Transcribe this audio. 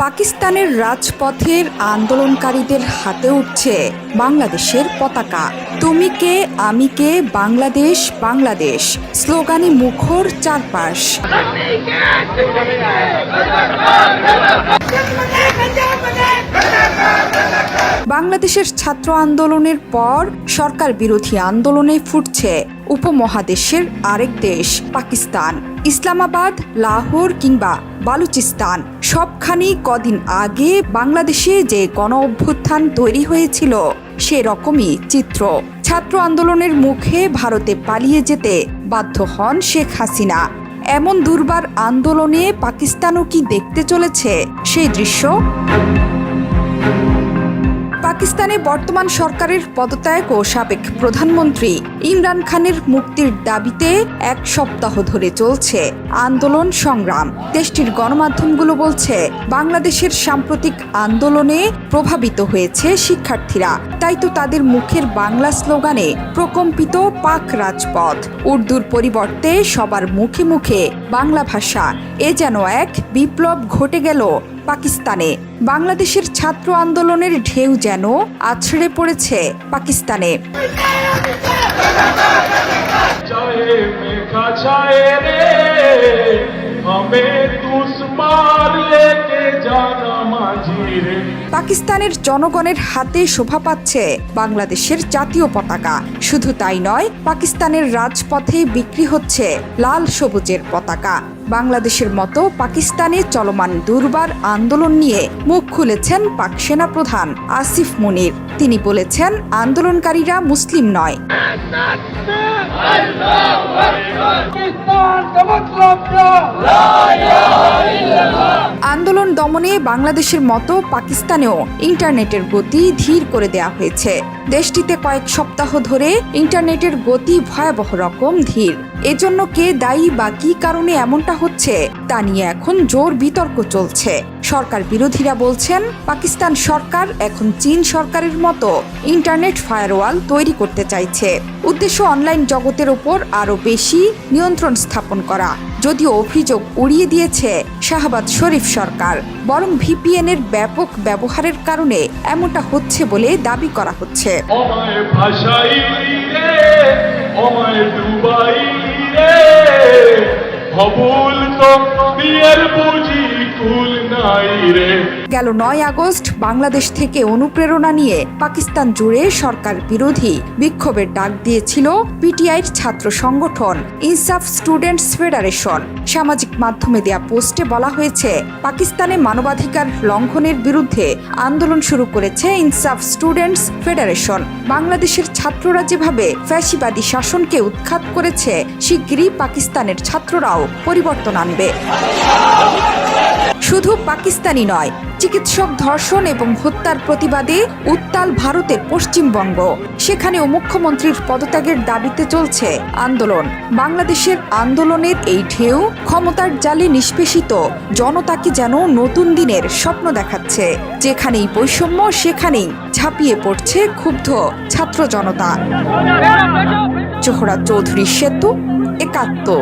পাকিস্তানের রাজপথের আন্দোলনকারীদের হাতে উঠছে বাংলাদেশের পতাকা। তুমি কে আমি কে বাংলাদেশ বাংলাদেশ স্লোগানে মুখর চারপাশ। বাংলাদেশের ছাত্র আন্দোলনের পর সরকার বিরোধী আন্দোলনে ফুটছে উপমহাদেশের আরেক দেশ পাকিস্তান। ইসলামাবাদ, লাহোর কিংবা বালুচিস্তান সবখানি কদিন আগে বাংলাদেশে যে গণ অভ্যুত্থান তৈরি হয়েছিল সেরকমই চিত্র। ছাত্র আন্দোলনের মুখে ভারতে পালিয়ে যেতে বাধ্য হন শেখ হাসিনা। এমন দুর্বার আন্দোলনে পাকিস্তানও কি দেখতে চলেছে সেই দৃশ্য? পাকিস্তানে বর্তমান সরকারের পদত্যাগ ও সাবেক প্রধানমন্ত্রী ইমরান খানের মুক্তির দাবিতে এক সপ্তাহ ধরে চলছে আন্দোলন সংগ্রাম। দেশটির গণমাধ্যমগুলো বলছে বাংলাদেশের সাম্প্রতিক আন্দোলনে প্রভাবিত হয়েছে শিক্ষার্থীরা, তাই তো তাদের মুখের বাংলা স্লোগানে প্রকম্পিত পাক রাজপথ। উর্দুর পরিবর্তে সবার মুখে মুখে বাংলা ভাষা। এ যেন এক বিপ্লব ঘটে গেল পাকিস্তানে। বাংলাদেশের ছাত্র আন্দোলনের ঢেউ যেন আছড়ে পড়েছে পাকিস্তানে। পাকিস্তানের জনগণের হাতে শোভা পাচ্ছে বাংলাদেশের জাতীয় পতাকা। শুধু তাই নয়, পাকিস্তানের রাজপথে বিক্রি হচ্ছে লাল সবুজের পতাকা। বাংলাদেশের মতো পাকিস্তানে চলমান দুর্বার আন্দোলন নিয়ে মুখ খুলেছেন পাক সেনাপ্রধান আসিফ মুনির। তিনি বলেছেন, আন্দোলনকারীরা মুসলিম নয়। আন্দোলন দমনে বাংলাদেশের মতো পাকিস্তানেও ইন্টারনেটের গতি ধীর করে দেয়া হয়েছে। দেশটিতে কয়েক সপ্তাহ ধরে ইন্টারনেটের গতি ভয়াবহ রকম ধীর। এজন্য কে দায়ী বা কী কারণে এমনটা হচ্ছে তা নিয়ে এখন জোর বিতর্ক চলছে। সরকার বিরোধীরা বলছেন, পাকিস্তান সরকার এখন চীন সরকারের মতো ইন্টারনেট ফায়ারওয়াল তৈরি করতে চাইছে। উদ্দেশ্য অনলাইন জগতের ওপর আরও বেশি নিয়ন্ত্রণ স্থাপন করা। যদিও অভিযোগ উড়িয়ে দিয়েছে শাহবাজ শরীফ সরকার, বরং ভিপিএন-এর ব্যাপক ব্যবহারের কারণে এমনটা হচ্ছে বলে দাবি করা হচ্ছে। গেল 9 আগস্ট বাংলাদেশ থেকে অনুপ্রেরণা নিয়ে পাকিস্তান জুড়ে সরকার বিরোধী বিক্ষোভের ডাক দিয়েছিল পিটিআইর ছাত্র সংগঠন ইনসাফ স্টুডেন্টস ফেডারেশন। সামাজিক মাধ্যমে দেয়া পোস্টে বলা হয়েছে, পাকিস্তানে মানবাধিকার লঙ্ঘনের বিরুদ্ধে আন্দোলন শুরু করেছে ইনসাফ স্টুডেন্টস ফেডারেশন। বাংলাদেশের ছাত্ররা যেভাবে ফ্যাসিবাদী শাসনকে উৎখাত করেছে, শিগগিরই পাকিস্তানের ছাত্ররাও পরিবর্তন আনবে। শুধু পাকিস্তানি নয়, চিকিৎসক ধর্ষণ এবং হত্যার প্রতিবাদে উত্তাল ভারতের পশ্চিমবঙ্গ। সেখানেও মুখ্যমন্ত্রীর পদত্যাগের দাবিতে চলছে আন্দোলন। বাংলাদেশের আন্দোলনের এই ঢেউ ক্ষমতার জালে নিষ্পেষিত জনতাকে যেন নতুন দিনের স্বপ্ন দেখাচ্ছে। যেখানেই বৈষম্য, সেখানেই ঝাঁপিয়ে পড়ছে ক্ষুব্ধ ছাত্র জনতা। জোহরা চৌধুরী সেতু, ৭১।